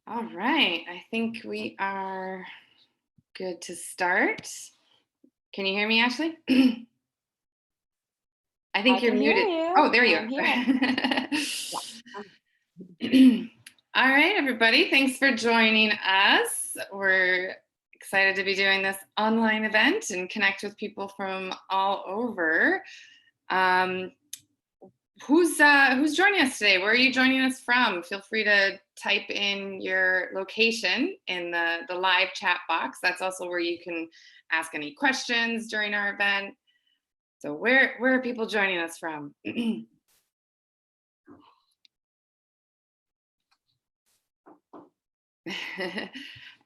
All right, I think we are good to start. Can you hear me, Ashley? I I think you're can hear muted. you. Oh, there you I'm here. are. Yeah. All right, everybody, thanks for joining us. We're excited to be doing this online event and connect with people from all over. Who's joining us today? Where are you joining us from? Feel free to type in your location in the live chat box. That's also where you can ask any questions during our event. So where are people joining us from?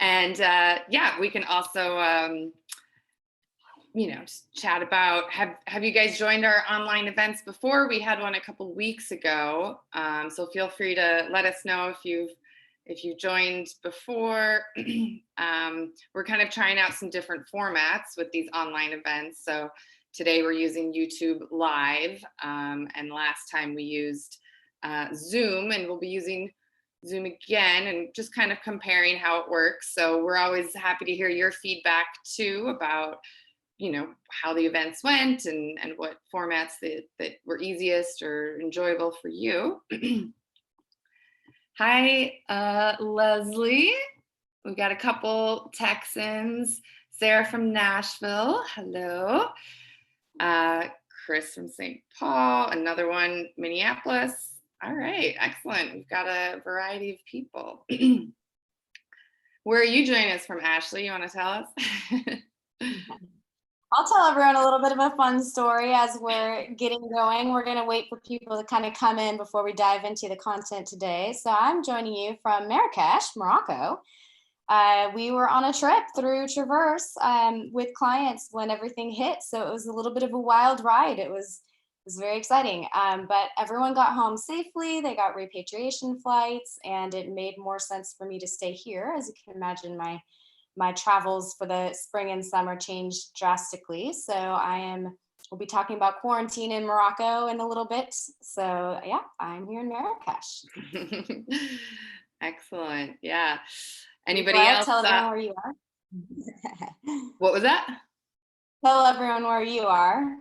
And yeah, we can also just chat about, have you guys joined our online events before? We had one a couple weeks ago, so feel free to let us know if you've joined before. We're kind of trying out some different formats with these online events. So today we're using YouTube Live, and last time we used Zoom, and we'll be using Zoom again and just kind of comparing how it works. So we're always happy to hear your feedback too about how the events went and what formats that were easiest or enjoyable for you. Hi, Leslie. We've got a couple Texans. Sarah from Nashville. Hello. Chris from St. Paul. Another one, Minneapolis. All right, excellent. We've got a variety of people. Where are you joining us from, Ashley? You want to tell us? I'll tell everyone a little bit of a fun story as we're getting going. We're going to wait for people to kind of come in before we dive into the content today. So I'm joining you from Marrakesh, Morocco. We were on a trip through Traverse with clients when everything hit. So it was a little bit of a wild ride. It was very exciting. But everyone got home safely. They got repatriation flights, and it made more sense for me to stay here. As you can imagine, my travels for the spring and summer changed drastically. So we'll be talking about quarantine in Morocco in a little bit. So yeah, I'm here in Marrakesh. Excellent. Yeah. Anybody else? Tell everyone where you are. What was that? Tell everyone where you are.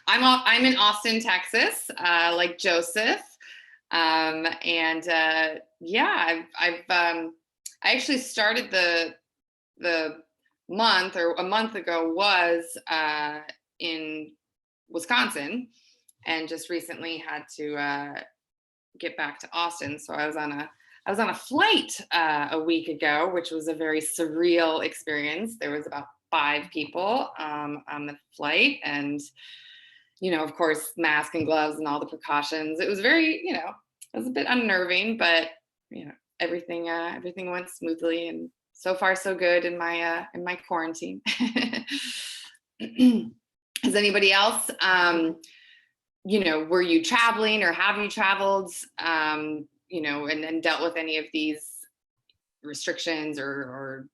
I'm in Austin, Texas, like Joseph. And yeah, I actually started the month or a month ago was in Wisconsin, and just recently had to get back to Austin. So I was on a flight a week ago, which was a very surreal experience. There was about 5 people on the flight, and of course, mask and gloves and all the precautions. It was very, it was a bit unnerving, but everything went smoothly, and so far so good in my quarantine. Has anybody else, were you traveling or have you traveled, and then dealt with any of these restrictions or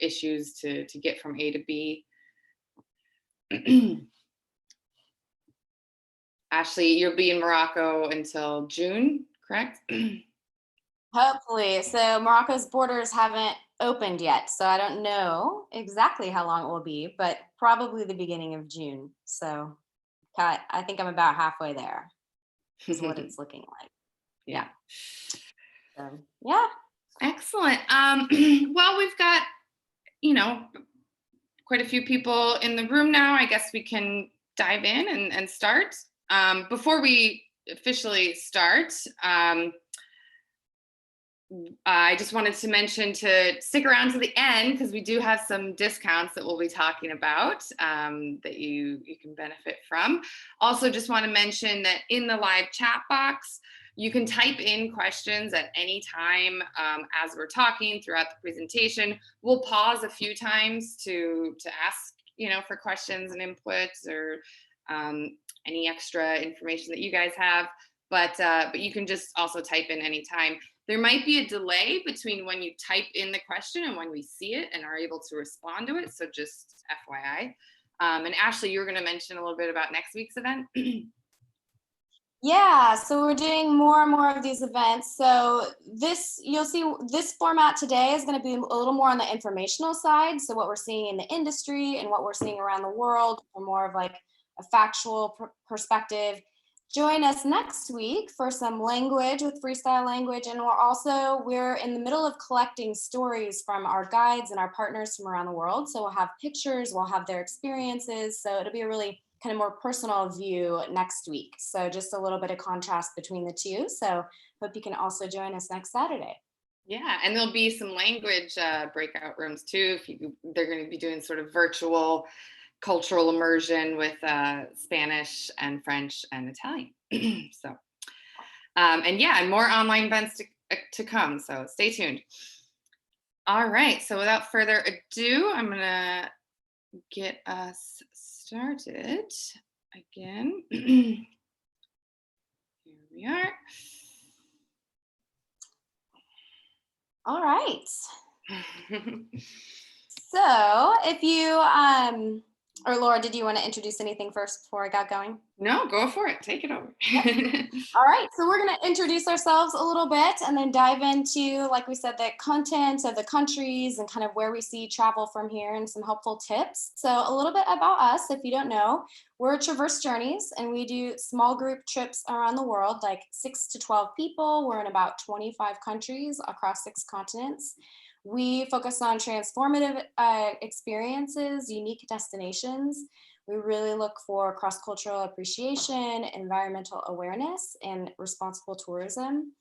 issues to get from A to B? Ashley, you'll be in Morocco until June, correct? Hopefully. So Morocco's borders haven't opened yet. So I don't know exactly how long it will be, but probably the beginning of June. So I think I'm about halfway there is what it's looking like. Yeah. So, yeah. Excellent. Well, we've got, quite a few people in the room now. I guess we can dive in and start. Before we officially start, I just wanted to mention to stick around to the end, because we do have some discounts that we'll be talking about that you can benefit from. Also, just want to mention that in the live chat box, you can type in questions at any time as we're talking throughout the presentation. We'll pause a few times to ask, for questions and inputs or any extra information that you guys have. But you can just also type in anytime. There might be a delay between when you type in the question and when we see it and are able to respond to it. So just FYI. And Ashley, you were going to mention a little bit about next week's event. Yeah, so we're doing more and more of these events. So you'll see this format today is going to be a little more on the informational side. So what we're seeing in the industry and what we're seeing around the world, or more of like a factual perspective. Join us next week for some language with freestyle language. And we're in the middle of collecting stories from our guides and our partners from around the world. So we'll have pictures, we'll have their experiences. So it'll be a really kind of more personal view next week. So just a little bit of contrast between the two. So hope you can also join us next Saturday. Yeah, and there'll be some language breakout rooms too. They're going to be doing sort of virtual cultural immersion with Spanish and French and Italian. So, and yeah, and more online events to come. So stay tuned. All right. So without further ado, I'm going to get us started again. Here we are. All right. So if you, or Laura, did you want to introduce anything first before I got going? No, go for it. Take it over. All right, so we're going to introduce ourselves a little bit and then dive into, like we said, the content of the countries and kind of where we see travel from here and some helpful tips. So a little bit about us, if you don't know, we're Traverse Journeys and we do small group trips around the world, like 6 to 12 people. We're in about 25 countries across 6 continents. We focus on transformative experiences, unique destinations. We really look for cross-cultural appreciation, environmental awareness, and responsible tourism.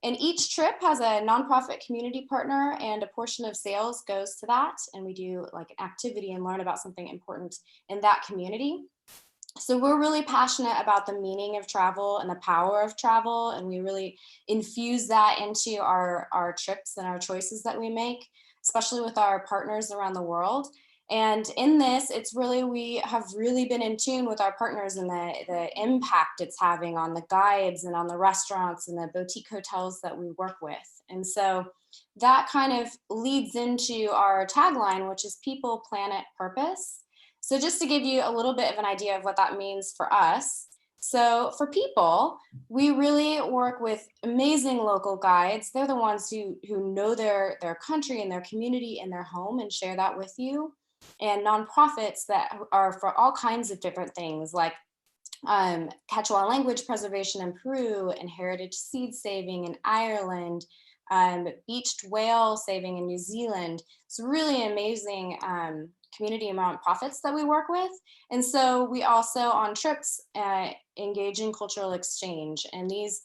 And each trip has a nonprofit community partner, and a portion of sales goes to that. And we do like an activity and learn about something important in that community. So we're really passionate about the meaning of travel and the power of travel, and we really infuse that into our trips and our choices that we make, especially with our partners around the world. And in this, we have really been in tune with our partners and the impact it's having on the guides and on the restaurants and the boutique hotels that we work with. And so that kind of leads into our tagline, which is people, planet, purpose. So just to give you a little bit of an idea of what that means for us. So for people, we really work with amazing local guides. They're the ones who know their country and their community and their home and share that with you. And nonprofits that are for all kinds of different things like Quechua language preservation in Peru and heritage seed saving in Ireland, beached whale saving in New Zealand. It's really amazing community and nonprofits that we work with. And so we also on trips engage in cultural exchange. And these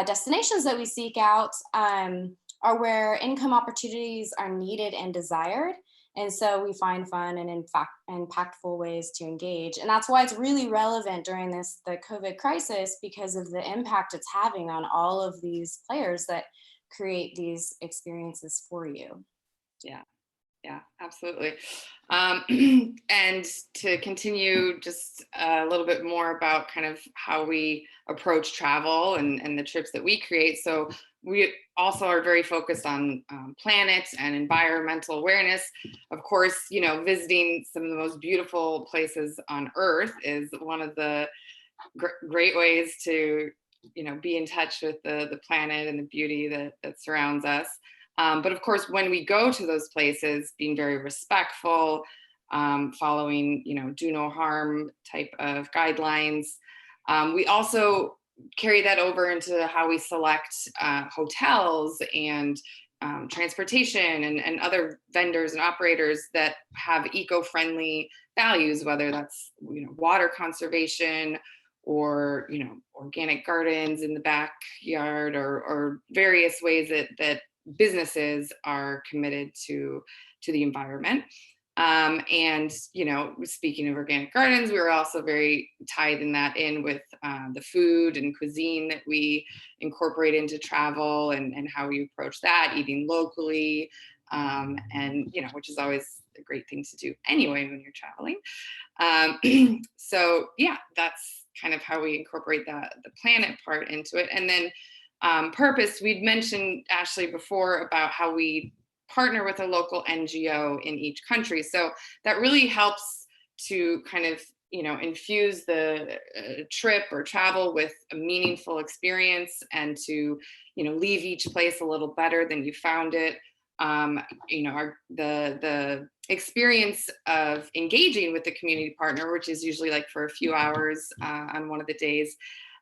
destinations that we seek out are where income opportunities are needed and desired. And so we find fun and in fact impactful ways to engage. And that's why it's really relevant during the COVID crisis, because of the impact it's having on all of these players that create these experiences for you. Yeah, absolutely. And to continue just a little bit more about kind of how we approach travel and the trips that we create. So we also are very focused on planet and environmental awareness. Of course, visiting some of the most beautiful places on Earth is one of the great ways to, be in touch with the planet and the beauty that surrounds us. But of course, when we go to those places, being very respectful, following, do no harm type of guidelines. We also carry that over into how we select hotels and transportation and other vendors and operators that have eco-friendly values, whether that's, water conservation or, organic gardens in the backyard or various ways that businesses are committed to the environment. And, speaking of organic gardens, we were also very tied in with the food and cuisine that we incorporate into travel and how we approach that, eating locally, and, which is always a great thing to do anyway when you're traveling. So yeah, that's kind of how we incorporate the planet part into it. And then purpose, we'd mentioned, Ashley, before about how we partner with a local NGO in each country. So that really helps to kind of infuse the trip or travel with a meaningful experience, and to, leave each place a little better than you found it. The experience of engaging with the community partner, which is usually like for a few hours on one of the days,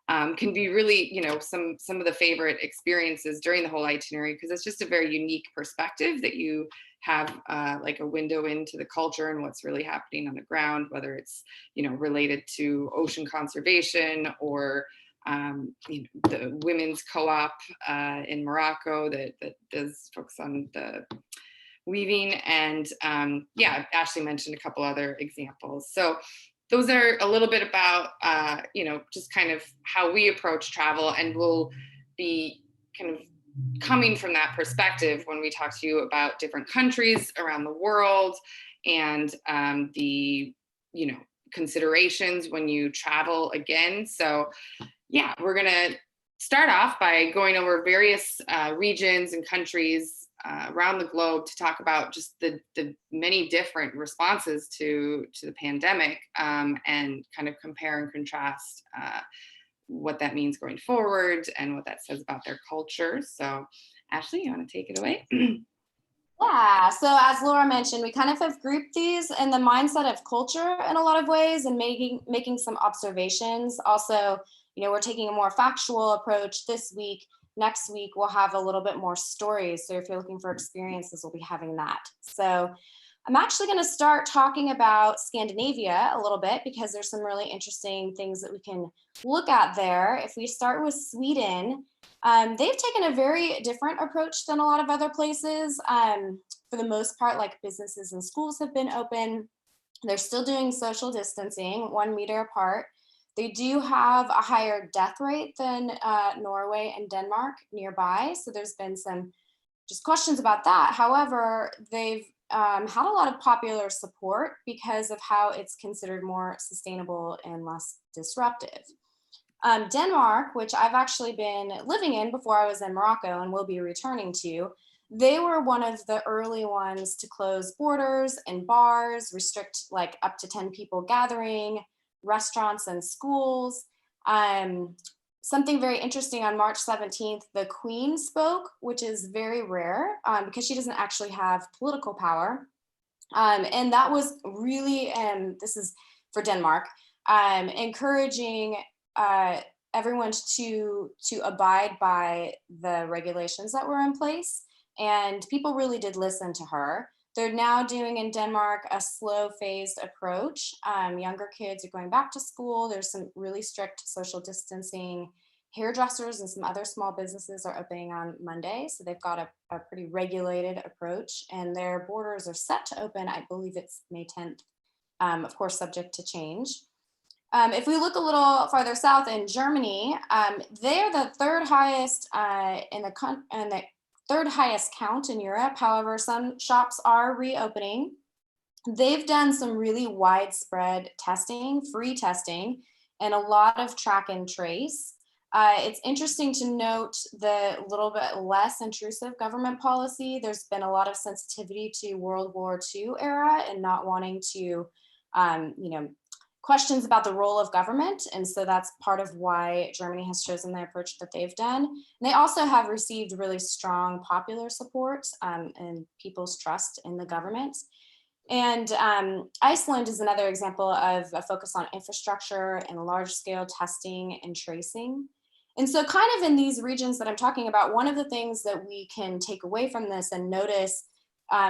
can be really, some of the favorite experiences during the whole itinerary, because it's just a very unique perspective that you have, like a window into the culture and what's really happening on the ground, whether it's, related to ocean conservation, or the women's co-op in Morocco that does focus on the weaving. And yeah, Ashley mentioned a couple other examples. So those are a little bit about, just kind of how we approach travel, and we'll be kind of coming from that perspective when we talk to you about different countries around the world, and the, considerations when you travel again. So yeah, we're going to start off by going over various regions and countries around the globe to talk about just the many different responses to the pandemic, and kind of compare and contrast what that means going forward and what that says about their culture. So Ashley, you want to take it away? Yeah, so as Laura mentioned, we kind of have grouped these in the mindset of culture in a lot of ways, and making some observations. Also, we're taking a more factual approach this week. Next week, we'll have a little bit more stories. So if you're looking for experiences, we'll be having that. So I'm actually going to start talking about Scandinavia a little bit, because there's some really interesting things that we can look at there. If we start with Sweden, they've taken a very different approach than a lot of other places. For the most part, like businesses and schools have been open. They're still doing social distancing, 1 meter apart. They do have a higher death rate than Norway and Denmark nearby. So there's been some just questions about that. However, they've had a lot of popular support because of how it's considered more sustainable and less disruptive. Denmark, which I've actually been living in before I was in Morocco and will be returning to, they were one of the early ones to close borders and bars, restrict like up to 10 people gathering, restaurants and schools. Something very interesting, on March 17th, the Queen spoke, which is very rare because she doesn't actually have political power. And that was really, this is for Denmark, encouraging everyone to abide by the regulations that were in place. And people really did listen to her. They're now doing in Denmark a slow phased approach. Younger kids are going back to school. There's some really strict social distancing. Hairdressers and some other small businesses are opening on Monday. So they've got a pretty regulated approach, and their borders are set to open, I believe it's May 10th, of course, subject to change. If we look a little farther south in Germany, they are the third highest in the third highest count in Europe. However, some shops are reopening. They've done some really widespread testing, free testing, and a lot of track and trace. It's interesting to note the little bit less intrusive government policy. There's been a lot of sensitivity to World War II era and not wanting to, questions about the role of government. And so that's part of why Germany has chosen the approach that they've done. And they also have received really strong popular support and people's trust in the government. And Iceland is another example of a focus on infrastructure and large scale testing and tracing. And so kind of in these regions that I'm talking about, one of the things that we can take away from this and notice,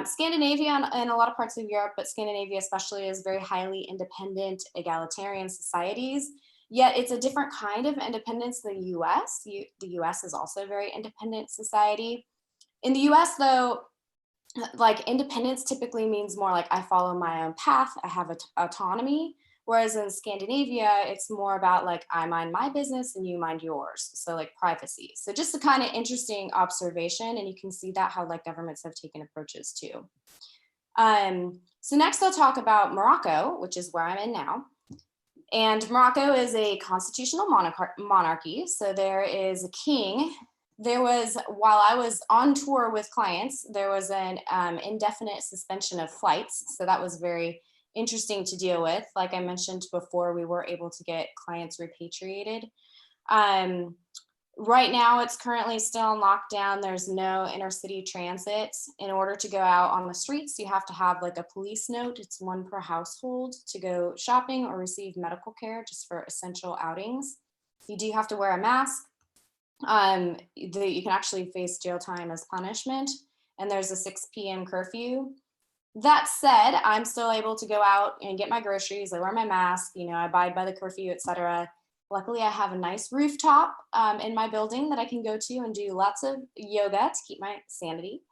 Scandinavia and a lot of parts of Europe, but Scandinavia especially, is very highly independent, egalitarian societies. Yet it's a different kind of independence than the US. The US is also a very independent society. In the US, though, like independence typically means more like I follow my own path, I have autonomy. Whereas in Scandinavia, it's more about like I mind my business and you mind yours. So like privacy. So just a kind of interesting observation, and you can see that how like governments have taken approaches too. So next I'll talk about Morocco, which is where I'm in now. And Morocco is a constitutional monarchy. So there is a king. There was, while I was on tour with clients, there was an indefinite suspension of flights. So that was very interesting to deal with. Like I mentioned before, we were able to get clients repatriated. Um, Right now, it's currently still in lockdown. There's no intercity transit. In order to go out on the streets, you have to have like a police note. It's one per household to go shopping or receive medical care just for essential outings. You do have to wear a mask. You can actually face jail time as punishment. And there's a 6 p.m. curfew. That said, I'm still able to go out and get my groceries. I wear my mask, I abide by the curfew, etc. Luckily, I have a nice rooftop in my building that I can go to and do lots of yoga to keep my sanity.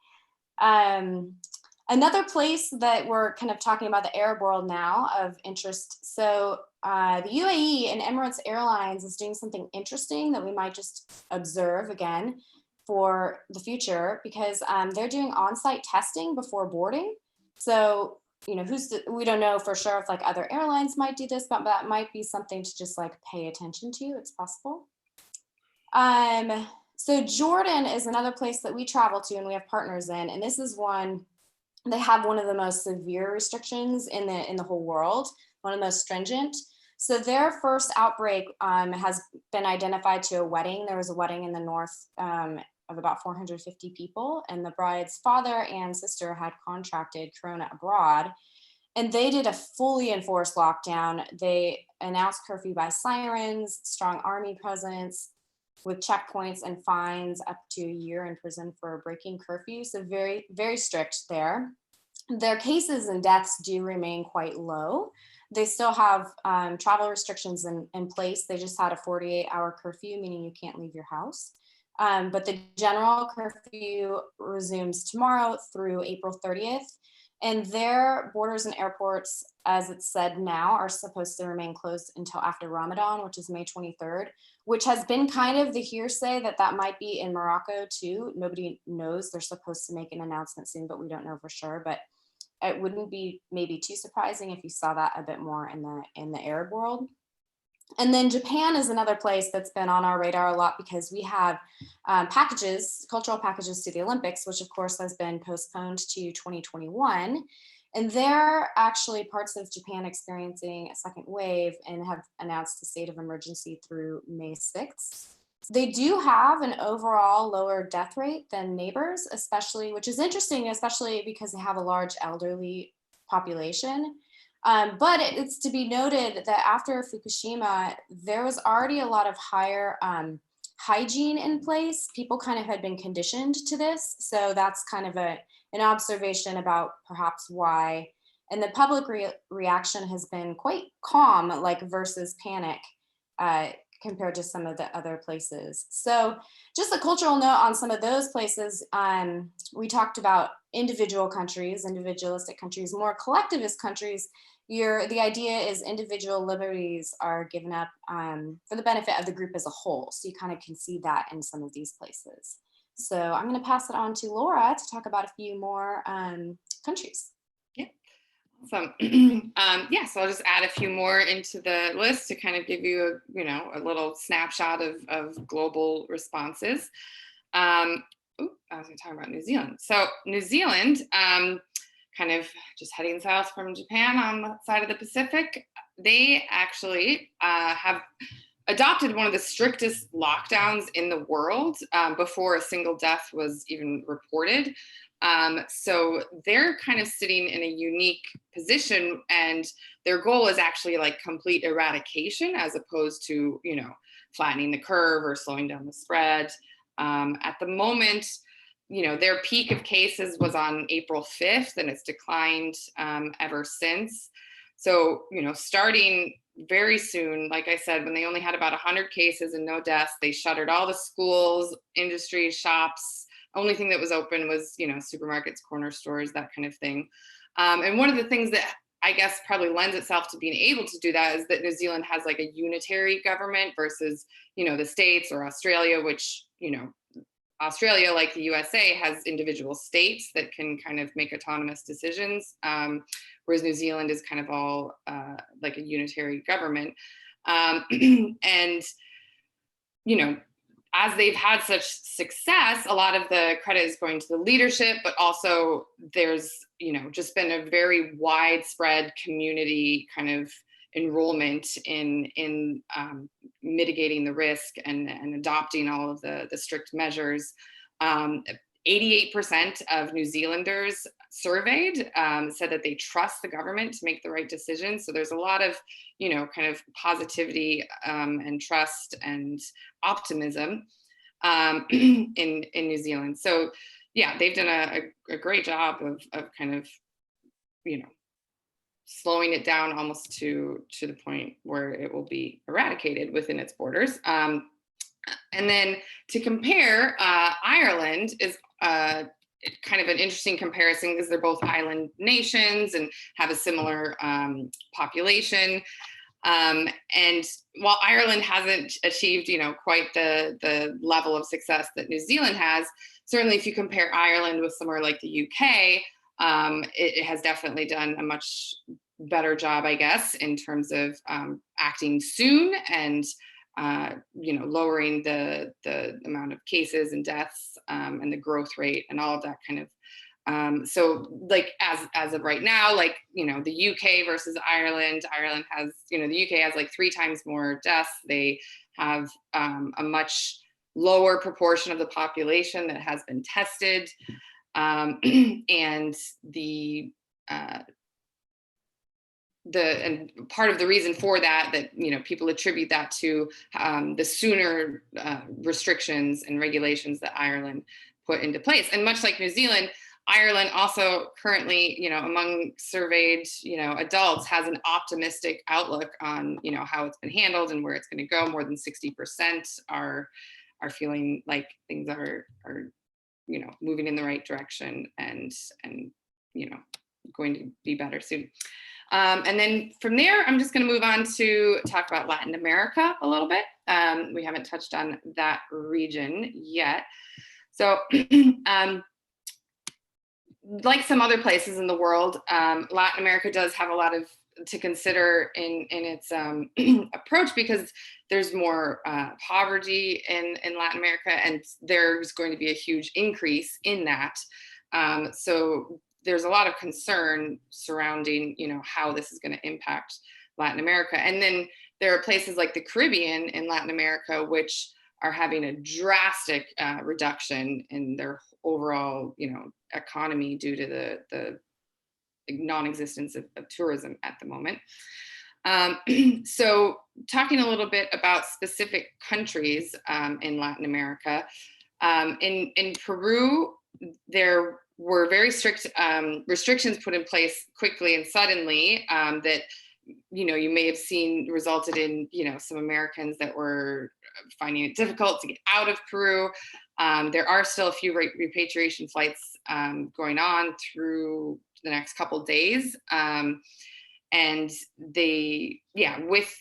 Another place that we're kind of talking about the Arab world now of interest. So the UAE and Emirates Airlines is doing something interesting that we might just observe again for the future, because they're doing on-site testing before boarding. So, we don't know for sure if like other airlines might do this, but that might be something to just like pay attention to. It's possible. So Jordan is another place that we travel to and we have partners in, and this is one, they have one of the most severe restrictions in the whole world, one of the most stringent. So their first outbreak has been identified to a wedding. There was a wedding in the north of about 450 people, and the bride's father and sister had contracted corona abroad, and they did a fully enforced lockdown. They announced curfew by sirens, strong army presence with checkpoints and fines up to a year in prison for breaking curfew. So very, very strict there. Their cases and deaths do remain quite low. They still have travel restrictions in place. They just had a 48-hour curfew, meaning you can't leave your house. But the general curfew resumes tomorrow through April 30th. And their borders and airports, as it's said now, are supposed to remain closed until after Ramadan, which is May 23rd, which has been kind of the hearsay that might be in Morocco too. Nobody knows. They're supposed to make an announcement soon, but we don't know for sure. But it wouldn't be maybe too surprising if you saw that a bit more in the Arab world. And then Japan is another place that's been on our radar a lot, because we have cultural packages to the Olympics, which of course has been postponed to 2021. And they're actually parts of Japan experiencing a second wave and have announced a state of emergency through May 6th. They do have an overall lower death rate than neighbors, which is interesting, especially because they have a large elderly population. But it's to be noted that after Fukushima, there was already a lot of higher hygiene in place. People kind of had been conditioned to this. So that's kind of an observation about perhaps why. And the public reaction has been quite calm, like versus panic, compared to some of the other places. So just a cultural note on some of those places. We talked about individual countries, individualistic countries, more collectivist countries. The idea is individual liberties are given up for the benefit of the group as a whole. So you kind of can see that in some of these places. So I'm going to pass it on to Laura to talk about a few more countries. Yeah. So, so I'll just add a few more into the list to kind of give you a little snapshot of global responses. I was going to talk about New Zealand. So New Zealand, kind of just heading south from Japan on the side of the Pacific, they actually have adopted one of the strictest lockdowns in the world before a single death was even reported. So they're kind of sitting in a unique position, and their goal is actually like complete eradication as opposed to, flattening the curve or slowing down the spread. At the moment, their peak of cases was on April 5th, and it's declined ever since. So, starting very soon, like I said, when they only had about 100 cases and no deaths, they shuttered all the schools, industries, shops. Only thing that was open was, supermarkets, corner stores, that kind of thing. And one of the things that I guess probably lends itself to being able to do that is that New Zealand has like a unitary government versus, the States or Australia, which, Australia, like the USA, has individual states that can kind of make autonomous decisions, whereas New Zealand is kind of all like a unitary government. And, as they've had such success, a lot of the credit is going to the leadership, but also there's, just been a very widespread community kind of enrollment in mitigating the risk and adopting all of the strict measures. 88% of New Zealanders surveyed said that they trust the government to make the right decisions. So there's a lot of, kind of positivity and trust and optimism in New Zealand. So yeah, they've done a great job of kind of, slowing it down almost to the point where it will be eradicated within its borders. And then to compare, Ireland is kind of an interesting comparison because they're both island nations and have a similar population. And while Ireland hasn't achieved, quite the level of success that New Zealand has, certainly if you compare Ireland with somewhere like the UK, it has definitely done a much better job, I guess, in terms of acting soon and lowering the amount of cases and deaths and the growth rate and all of that kind of. So like as of right now, like, the UK versus Ireland has, the UK has like 3 times more deaths. They have a much lower proportion of the population that has been tested. And and part of the reason for that people attribute that to the sooner restrictions and regulations that Ireland put into place. And much like New Zealand, Ireland also currently, among surveyed, adults has an optimistic outlook on, how it's been handled and where it's going to go. More than 60% are feeling like things are moving in the right direction and going to be better soon. And then from there, I'm just going to move on to talk about Latin America a little bit. We haven't touched on that region yet. So like some other places in the world, Latin America does have a lot to consider in its approach, because there's more poverty in Latin America, and there's going to be a huge increase in that. So there's a lot of concern surrounding, how this is going to impact Latin America. And then there are places like the Caribbean in Latin America, which are having a drastic reduction in their overall, economy due to the non-existence of tourism at the moment. So talking a little bit about specific countries in Latin America, in Peru, there were very strict restrictions put in place quickly and suddenly that, you may have seen resulted in, some Americans that were finding it difficult to get out of Peru. There are still a few repatriation flights going on through the next couple of days. And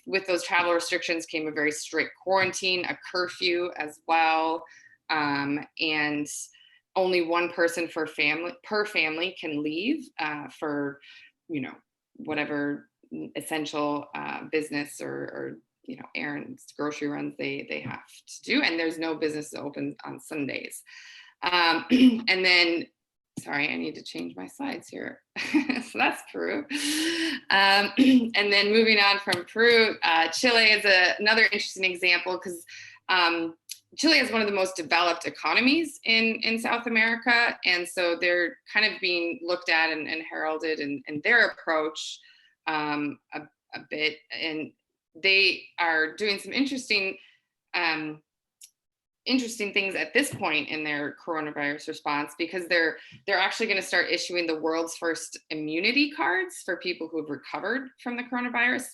with those travel restrictions came a very strict quarantine, a curfew as well. And only one person per family can leave for, whatever essential business or errands, grocery runs they have to do. And there's no business open on Sundays. And then, sorry, I need to change my slides here. So that's Peru. And then moving on from Peru, Chile is another interesting example, because Chile is one of the most developed economies in South America. And so they're kind of being looked at and heralded in their approach a bit. And they are doing some interesting things at this point in their coronavirus response, because they're actually going to start issuing the world's first immunity cards for people who have recovered from the coronavirus.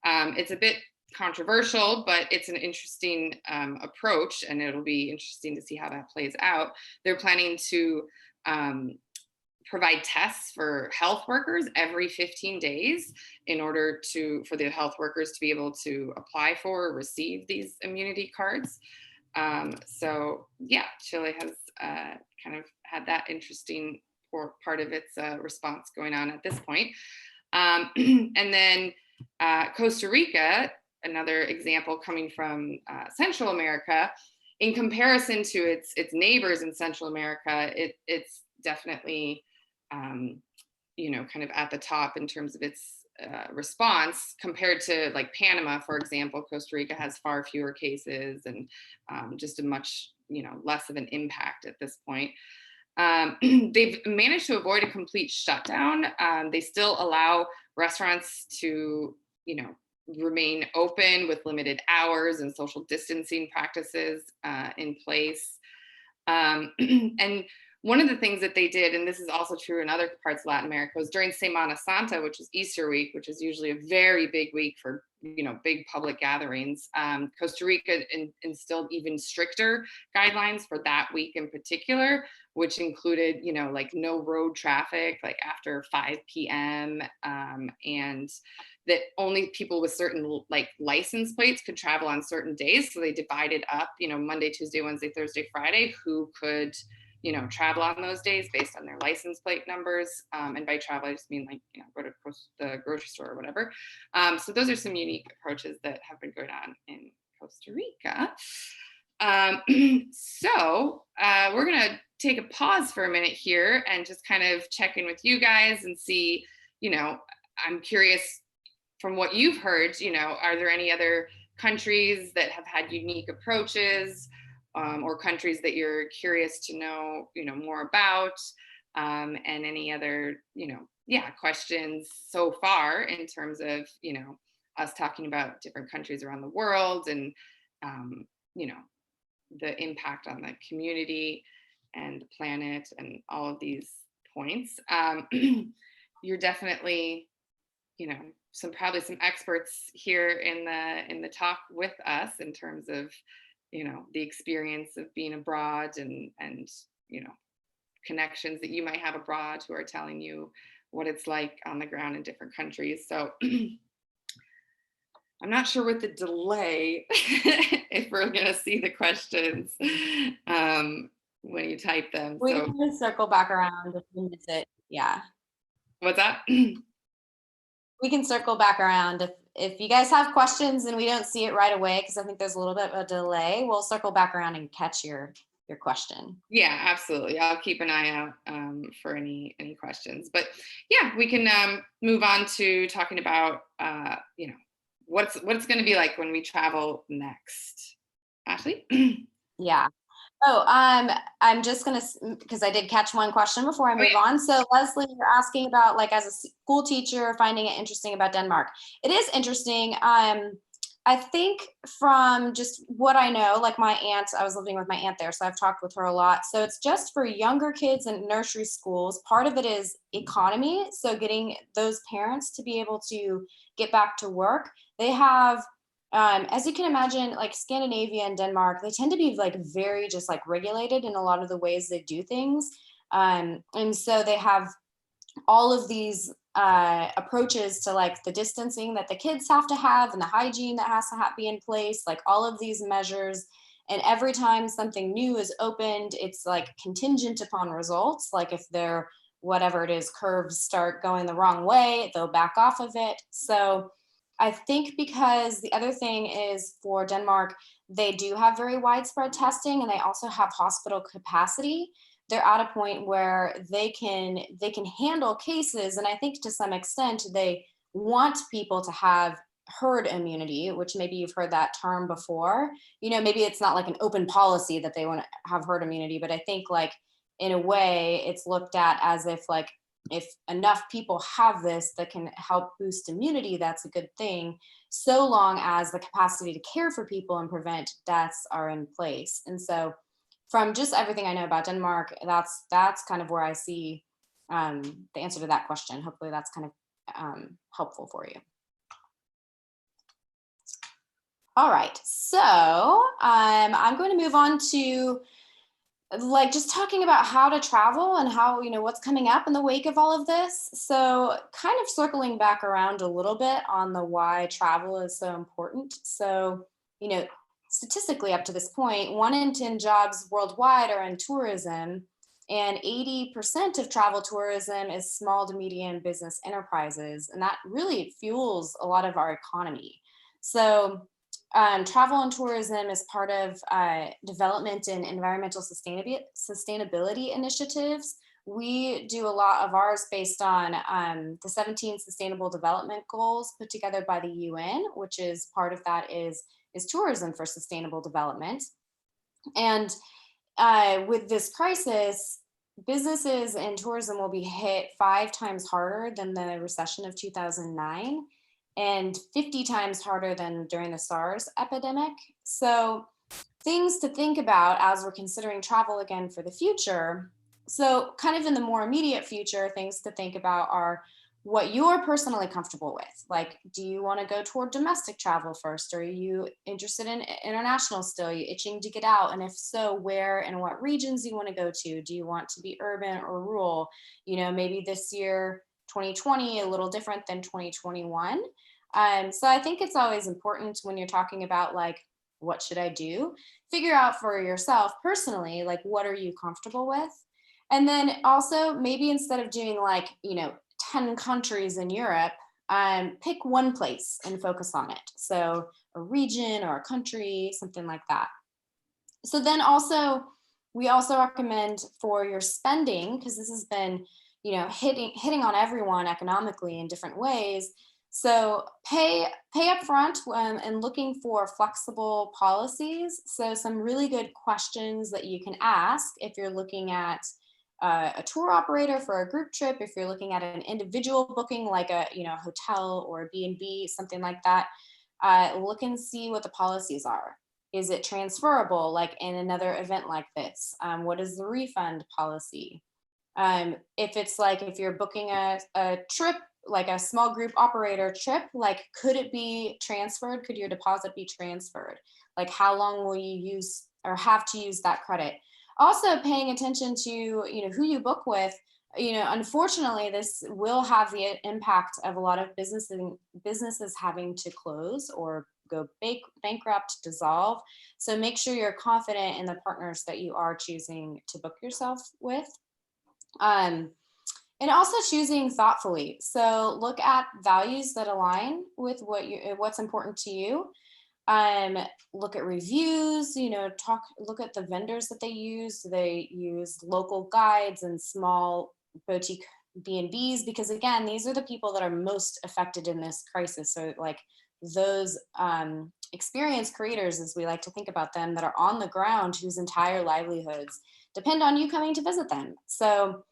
It's a bit controversial, but it's an interesting approach, and it'll be interesting to see how that plays out. They're planning to provide tests for health workers every 15 days in order for the health workers to be able to apply for or receive these immunity cards. So yeah, Chile has kind of had that interesting part of its response going on at this point. And then Costa Rica, another example coming from Central America, in comparison to its neighbors in Central America, it's definitely kind of at the top in terms of its response compared to like Panama, for example. Costa Rica has far fewer cases and just a much less of an impact at this point. They've managed to avoid a complete shutdown. They still allow restaurants to remain open with limited hours and social distancing practices in place. And one of the things that they did, and this is also true in other parts of Latin America, was during Semana Santa, which is Easter week, which is usually a very big week for big public gatherings. Costa Rica instilled even stricter guidelines for that week in particular, which included like no road traffic like after 5 p.m. And that only people with certain like license plates could travel on certain days. So they divided up Monday, Tuesday, Wednesday, Thursday, Friday, who could travel on those days based on their license plate numbers. And by travel, I just mean like, go to the grocery store or whatever. So those are some unique approaches that have been going on in Costa Rica. So we're going to take a pause for a minute here and just kind of check in with you guys and see, I'm curious from what you've heard, are there any other countries that have had unique approaches? Or countries that you're curious to know, more about, and any other, questions so far in terms of, us talking about different countries around the world and, the impact on the community and the planet and all of these points. You're definitely, probably some experts here in the talk with us in terms of the experience of being abroad and connections that you might have abroad who are telling you what it's like on the ground in different countries. So I'm not sure with the delay if we're going to see the questions when you type them. We can circle back around if we miss it. Yeah. What's that? We can circle back around if you guys have questions and we don't see it right away, because I think there's a little bit of a delay. We'll circle back around and catch your question. Yeah, absolutely. I'll keep an eye out for any questions. But yeah, we can move on to talking about what it's going to be like when we travel next. Ashley? Yeah. Oh, I'm just gonna, because I did catch one question before I move on. So Leslie, you're asking about like as a school teacher, finding it interesting about Denmark. It is interesting. I think from just what I know, like my aunt, I was living with my aunt there, so I've talked with her a lot. So it's just for younger kids in nursery schools. Part of it is economy. So getting those parents to be able to get back to work. They have, as you can imagine, like Scandinavia and Denmark, they tend to be like very just like regulated in a lot of the ways they do things. And so they have all of these approaches to like the distancing that the kids have to have and the hygiene that has to be in place, like all of these measures. And every time something new is opened, it's like contingent upon results. Like if their whatever it is, curves start going the wrong way, they'll back off of it. So I think because the other thing is for Denmark, they do have very widespread testing and they also have hospital capacity. They're at a point where they can handle cases. And I think to some extent, they want people to have herd immunity, which maybe you've heard that term before. Maybe it's not like an open policy that they want to have herd immunity, but I think like in a way it's looked at as if like, if enough people have this that can help boost immunity, that's a good thing, so long as the capacity to care for people and prevent deaths are in place. And so from just everything I know about Denmark, that's kind of where I see the answer to that question. Hopefully that's kind of helpful for you. All right, so I'm going to move on to like just talking about how to travel and how, what's coming up in the wake of all of this. So kind of circling back around a little bit on the why travel is so important. So, statistically up to this point, 1 in 10 jobs worldwide are in tourism, and 80% of travel tourism is small to medium business enterprises. And that really fuels a lot of our economy. So travel and tourism is part of development and environmental sustainability initiatives. We do a lot of ours based on the 17 Sustainable Development Goals put together by the UN, which is part of that is tourism for sustainable development. And with this crisis, businesses and tourism will be hit 5 times harder than the recession of 2009 and 50 times harder than during the SARS epidemic. So, things to think about as we're considering travel again for the future. So, kind of in the more immediate future, things to think about are what you're personally comfortable with. Like, do you want to go toward domestic travel first? Are you interested in international still? Are you itching to get out? And if so, where and what regions you want to go to? Do you want to be urban or rural? Maybe this year, 2020, a little different than 2021. So I think it's always important when you're talking about like, what should I do? Figure out for yourself personally, like, what are you comfortable with? And then also maybe instead of doing like, 10 countries in Europe, pick one place and focus on it. So a region or a country, something like that. So then also, we also recommend for your spending, because this has been, hitting on everyone economically in different ways. So pay up front and looking for flexible policies. So some really good questions that you can ask if you're looking at a tour operator for a group trip, if you're looking at an individual booking like a hotel or a B&B, something like that. Look and see what the policies are. Is it transferable like in another event like this? What is the refund policy? If it's like if you're booking a trip, like a small group operator trip, like could it be transferred? Could your deposit be transferred? Like how long will you use or have to use that credit? Also paying attention to who you book with. Unfortunately, this will have the impact of a lot of businesses having to close or go bankrupt, dissolve. So make sure you're confident in the partners that you are choosing to book yourself with. And also choosing thoughtfully. So look at values that align with what's important to you. Look at reviews, look at the vendors that they use. Do they use local guides and small boutique B&Bs? Because again, these are the people that are most affected in this crisis. So like those experienced creators, as we like to think about them, that are on the ground, whose entire livelihoods depend on you coming to visit them. So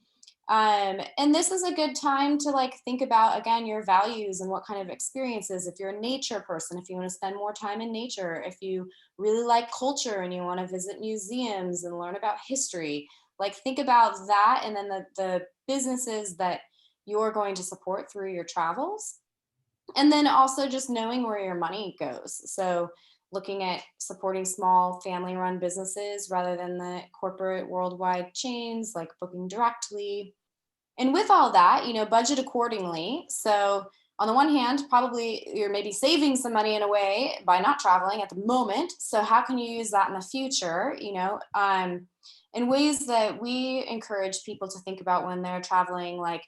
and this is a good time to like think about again your values and what kind of experiences. If you're a nature person, if you want to spend more time in nature, if you really like culture and you want to visit museums and learn about history, like think about that. And then the businesses that you're going to support through your travels. And then also just knowing where your money goes. So looking at supporting small family run businesses rather than the corporate worldwide chains, like booking directly. And with all that, budget accordingly. So on the one hand, probably you're maybe saving some money in a way by not traveling at the moment. So how can you use that in the future? In ways that we encourage people to think about when they're traveling, like,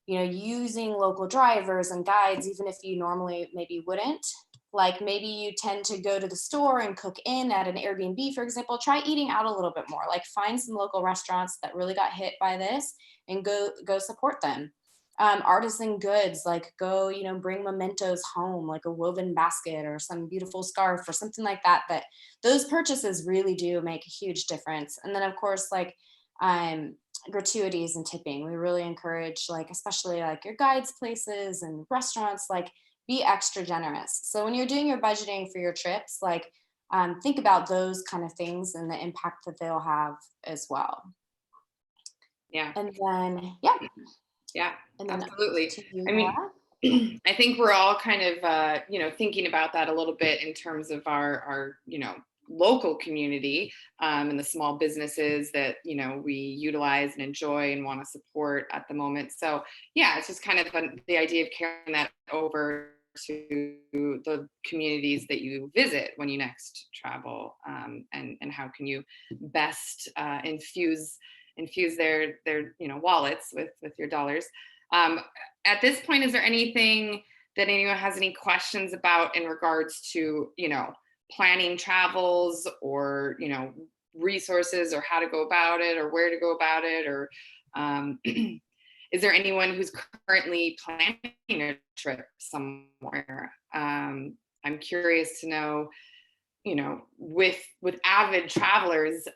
using local drivers and guides, even if you normally maybe wouldn't. Like maybe you tend to go to the store and cook in at an Airbnb, for example. Try eating out a little bit more. Like find some local restaurants that really got hit by this and go support them. Artisan goods, like go, bring mementos home, like a woven basket or some beautiful scarf or something like that. That those purchases really do make a huge difference. And then of course, like gratuities and tipping. We really encourage, like especially like your guides places and restaurants, like be extra generous. So when you're doing your budgeting for your trips, like think about those kind of things and the impact that they'll have as well. Yeah. And then, yeah, and then absolutely. You, I mean, I think we're all kind of, thinking about that a little bit in terms of our local community and the small businesses that, we utilize and enjoy and want to support at the moment. So yeah, it's just kind of the idea of carrying that over to the communities that you visit when you next travel, and how can you best infuse their wallets with your dollars. At this point, is there anything that anyone has any questions about in regards to planning travels, or, you know, resources, or how to go about it, or where to go about it, or is there anyone who's currently planning a trip somewhere? I'm curious to know, you know, with avid travelers,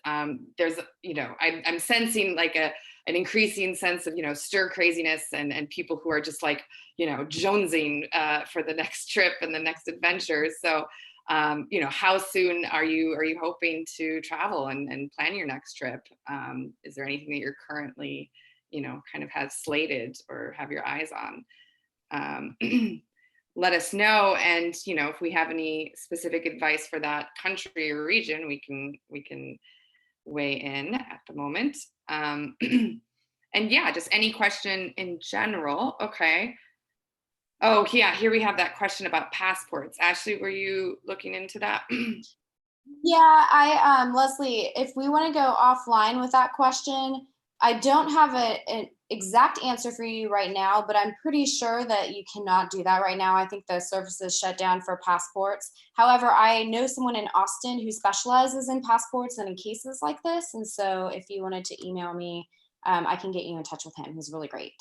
there's, you know, I'm sensing like an increasing sense of, you know, stir craziness, and people who are just like, you know, jonesing for the next trip and the next adventure. So, you know, how soon are you hoping to travel and plan your next trip? Is there anything that you're currently, you know, kind of have slated or have your eyes on? Let us know, and, you know, if we have any specific advice for that country or region, we can weigh in at the moment. And yeah, just any question in general. Okay. Oh yeah, here we have that question about passports. Ashley, were you looking into that? Yeah, Leslie, if we want to go offline with that question, I don't have an exact answer for you right now, but I'm pretty sure that you cannot do that right now. I think the services shut down for passports. However, I know someone in Austin who specializes in passports and in cases like this. And so if you wanted to email me, I can get you in touch with him. He's really great.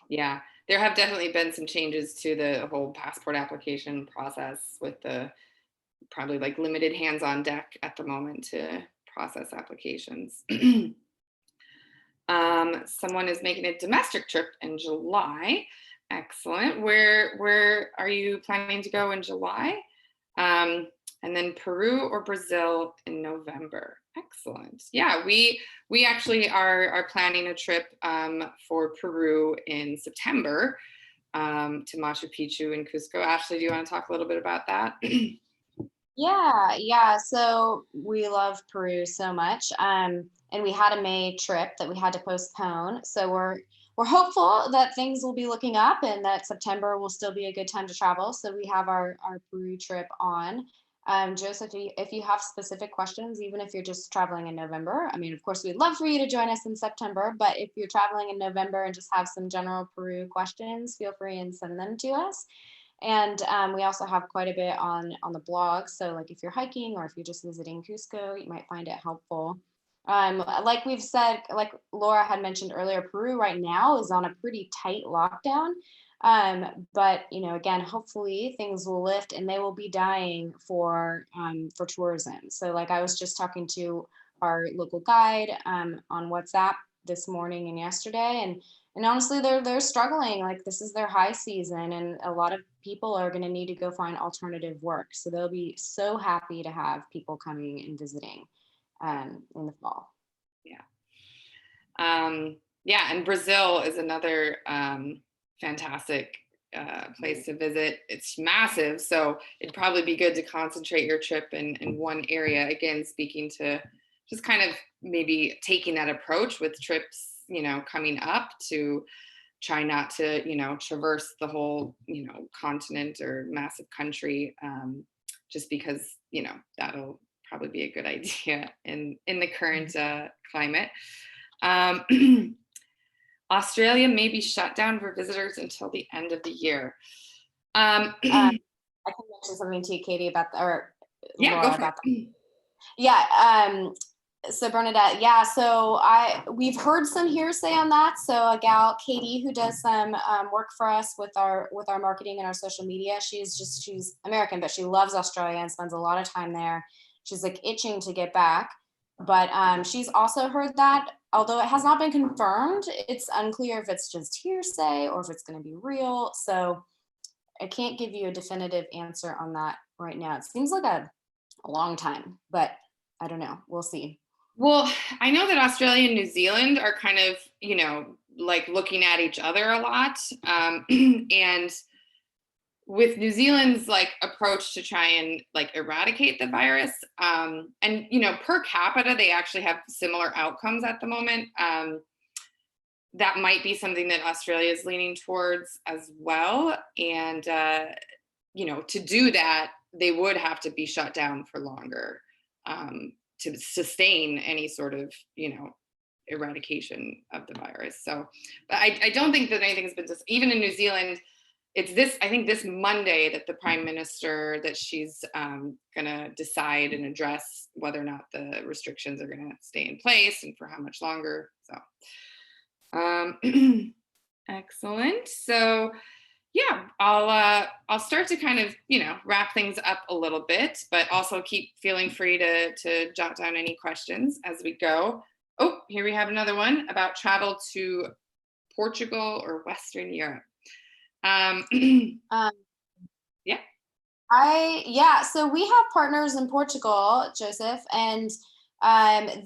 Yeah, there have definitely been some changes to the whole passport application process, with the probably like limited hands on deck at the moment to process applications. Someone is making a domestic trip in July. Excellent. Where are you planning to go in July? And then Peru or Brazil in November. Excellent. Yeah, we actually are planning a trip for Peru in September, to Machu Picchu and Cusco. Ashley, do you want to talk a little bit about that? Yeah. So we love Peru so much. And we had a May trip that we had to postpone. So we're hopeful that things will be looking up and that September will still be a good time to travel. So we have our Peru trip on. Joseph, if you have specific questions, even if you're just traveling in November, I mean, of course, we'd love for you to join us in September, but if you're traveling in November and just have some general Peru questions, feel free and send them to us. And we also have quite a bit on the blog. So like if you're hiking or if you're just visiting Cusco, you might find it helpful. Like we've said, like Laura had mentioned earlier, Peru right now is on a pretty tight lockdown. But you know, again, hopefully things will lift and they will be dying for tourism. So like I was just talking to our local guide on WhatsApp this morning and yesterday, and honestly they're struggling. Like this is their high season and a lot of people are going to need to go find alternative work, so they'll be so happy to have people coming and visiting in the fall. Yeah. Yeah, and Brazil is another fantastic place to visit. It's massive, so it'd probably be good to concentrate your trip in one area. Again, speaking to just kind of maybe taking that approach with trips, you know, coming up, to try not to, you know, traverse the whole, you know, continent or massive country, just because, you know, that'll probably be a good idea in the current climate. Australia may be shut down for visitors until the end of the year. I can mention something to you, Katie, about or Yeah, Laura, go for about it. that. Yeah. So Bernadette, yeah. So we've heard some hearsay on that. So a gal, Katie, who does some work for us with our marketing and our social media, she's American, but she loves Australia and spends a lot of time there. She's like itching to get back, but she's also heard that although it has not been confirmed, it's unclear if it's just hearsay or if it's going to be real. So I can't give you a definitive answer on that right now. It seems like a long time, but I don't know. We'll see. Well, I know that Australia and New Zealand are kind of, you know, like looking at each other a lot. And with New Zealand's like approach to try and like eradicate the virus, and, you know, per capita, they actually have similar outcomes at the moment. That might be something that Australia is leaning towards as well. And, you know, to do that, they would have to be shut down for longer, to sustain any sort of, you know, eradication of the virus. So, but I don't think that anything's been, even in New Zealand, I think this Monday that the prime minister, that she's going to decide and address whether or not the restrictions are going to stay in place and for how much longer. So, excellent. So, yeah, I'll start to kind of, wrap things up a little bit, but also keep feeling free to jot down any questions as we go. Oh, here we have another one about travel to Portugal or Western Europe. Um, Yeah. So we have partners in Portugal, Joseph, and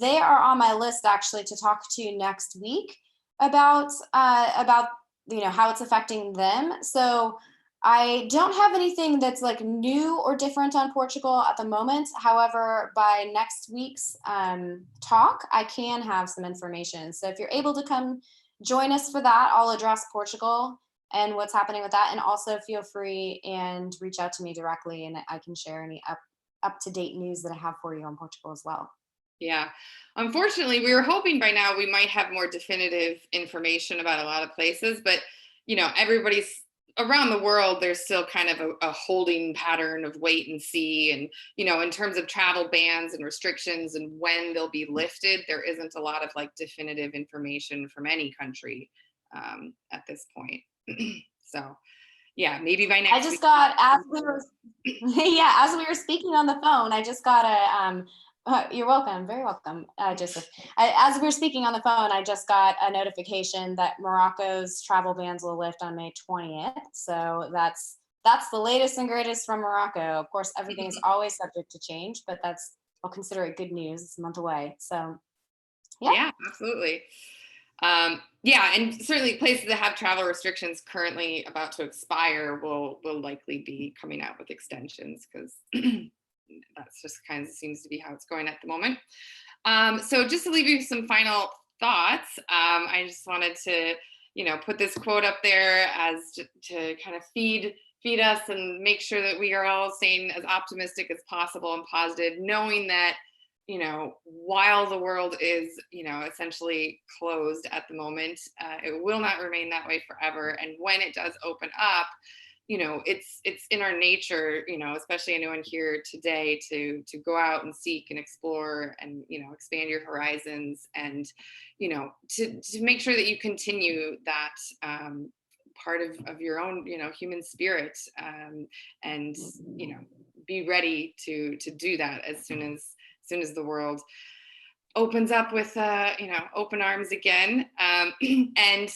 they are on my list actually to talk to next week about how it's affecting them. So I don't have anything that's like new or different on Portugal at the moment. However, by next week's talk, I can have some information. So if you're able to come join us for that, I'll address Portugal and what's happening with that. And also feel free and reach out to me directly, and I can share any up-to-date news that I have for you on Portugal as well. Yeah. Unfortunately, we were hoping by now we might have more definitive information about a lot of places, but everybody's around the world, there's still kind of a holding pattern of wait and see. And, in terms of travel bans and restrictions and when they'll be lifted, there isn't a lot of like definitive information from any country at this point. So, yeah, maybe by next I just week. got, as we were, as we were speaking on the phone, I just got you're welcome, very welcome, Joseph. As we were speaking on the phone, I just got a notification that Morocco's travel bans will lift on May 20th. So that's the latest and greatest from Morocco. Of course, everything is always subject to change, but I'll consider it good news. It's a month away. So, yeah. Yeah, absolutely. Yeah, and certainly places that have travel restrictions currently about to expire will likely be coming out with extensions, because that's just kind of seems to be how it's going at the moment. So just to leave you some final thoughts, I just wanted to, put this quote up there as to kind of feed us and make sure that we are all staying as optimistic as possible and positive, knowing that, while the world is, essentially closed at the moment, it will not remain that way forever. And when it does open up, it's in our nature, especially anyone here today, to go out and seek and explore and, expand your horizons, and, to make sure that you continue that part of your own, human spirit, and, be ready to do that as soon as the world opens up with, open arms again. And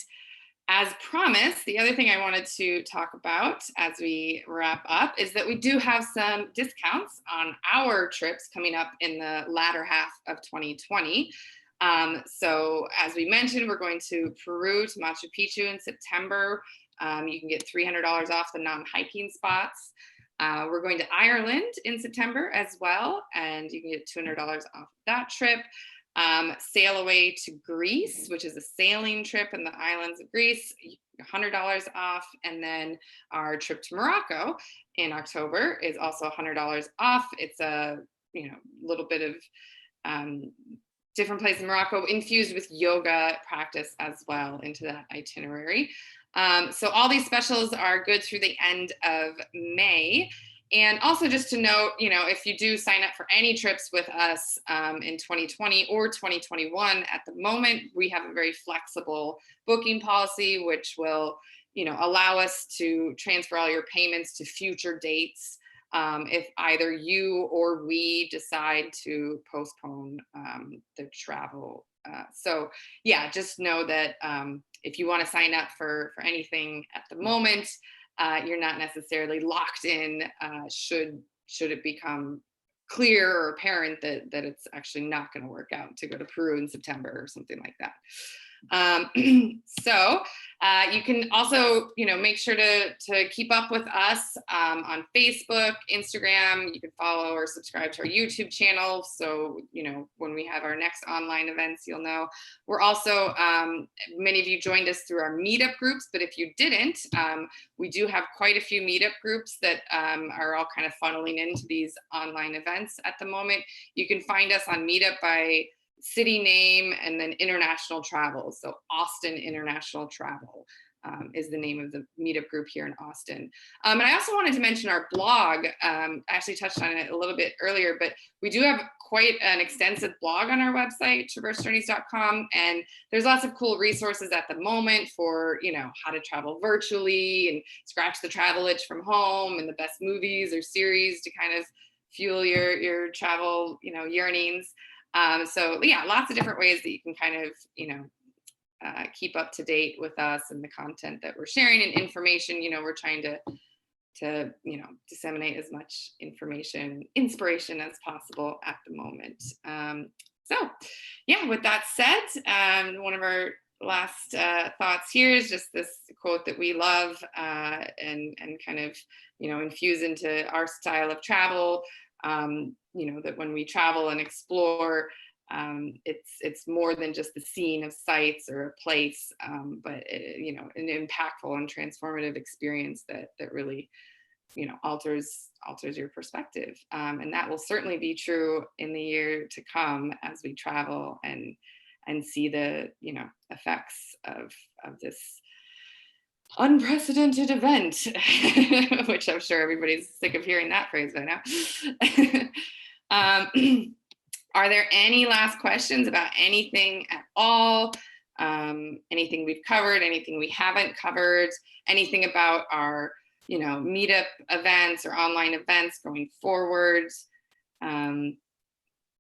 as promised, the other thing I wanted to talk about as we wrap up is that we do have some discounts on our trips coming up in the latter half of 2020. So as we mentioned, we're going to Peru, to Machu Picchu in September. You can get $300 off the non-hiking spots. We're going to Ireland in September as well, and you can get $200 off that trip. Sail away to Greece, which is a sailing trip in the islands of Greece, $100 off. And then our trip to Morocco in October is also $100 off. It's a little bit of different place in Morocco, infused with yoga practice as well into that itinerary. So all these specials are good through the end of May. And also just to note, if you do sign up for any trips with us in 2020 or 2021, at the moment, we have a very flexible booking policy, which will, allow us to transfer all your payments to future dates if either you or we decide to postpone the travel. So yeah, just know that if you want to sign up for anything at the moment, you're not necessarily locked in should it become clear or apparent that it's actually not going to work out to go to Peru in September or something like that. So you can also, make sure to keep up with us on Facebook, Instagram. You can follow or subscribe to our YouTube channel. So, when we have our next online events, you'll know. We're also, many of you joined us through our meetup groups, but if you didn't, we do have quite a few meetup groups that are all kind of funneling into these online events at the moment. You can find us on Meetup by city name and then international travel. So Austin International Travel. is the name of the meetup group here in Austin. And I also wanted to mention our blog. I actually touched on it a little bit earlier, but we do have quite an extensive blog on our website, traversejourneys.com, and there's lots of cool resources at the moment for, how to travel virtually and scratch the travel itch from home, and the best movies or series to kind of fuel your travel, yearnings. So yeah, lots of different ways that you can kind of, keep up to date with us and the content that we're sharing and information. We're trying to disseminate as much inspiration as possible at the moment. So yeah, with that said, one of our last thoughts here is just this quote that we love, and kind of, infuse into our style of travel. That when we travel and explore, it's more than just the scene of sights or a place, but an impactful and transformative experience that really, alters your perspective, and that will certainly be true in the year to come as we travel and see the effects of this unprecedented event, which I'm sure everybody's sick of hearing that phrase by now. Are there any last questions about anything at all? Anything we've covered, anything we haven't covered, anything about our, meetup events or online events going forward?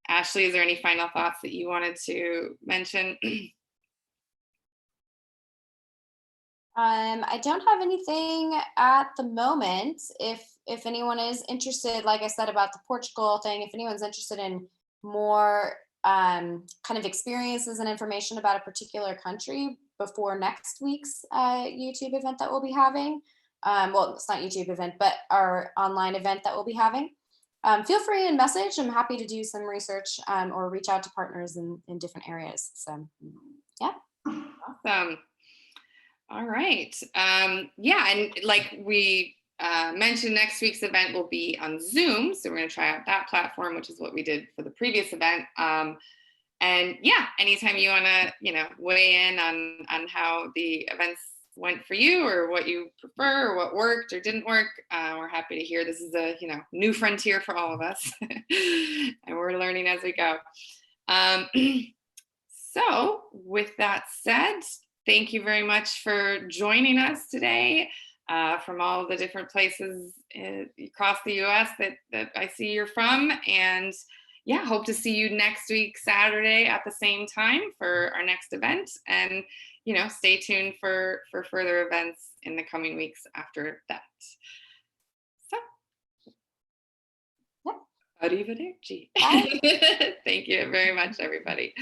Ashley, is there any final thoughts that you wanted to mention? I don't have anything at the moment. If anyone is interested, like I said about the Portugal thing, if anyone's interested in more kind of experiences and information about a particular country before next week's YouTube event that we'll be having, well, it's not YouTube event, but our online event that we'll be having, feel free and message. I'm happy to do some research or reach out to partners in different areas. So yeah. Awesome. All right. Yeah, and like we mentioned, next week's event will be on Zoom. So we're going to try out that platform, which is what we did for the previous event. And yeah, anytime you want to, weigh in on how the events went for you, or what you prefer, or what worked or didn't work, we're happy to hear. This is a, new frontier for all of us, and we're learning as we go. So with that said, thank you very much for joining us today, from all the different places across the US that I see you're from. And yeah, hope to see you next week, Saturday at the same time for our next event. And, stay tuned for further events in the coming weeks after that. So, Yep. Arrivederci. Thank you very much, everybody.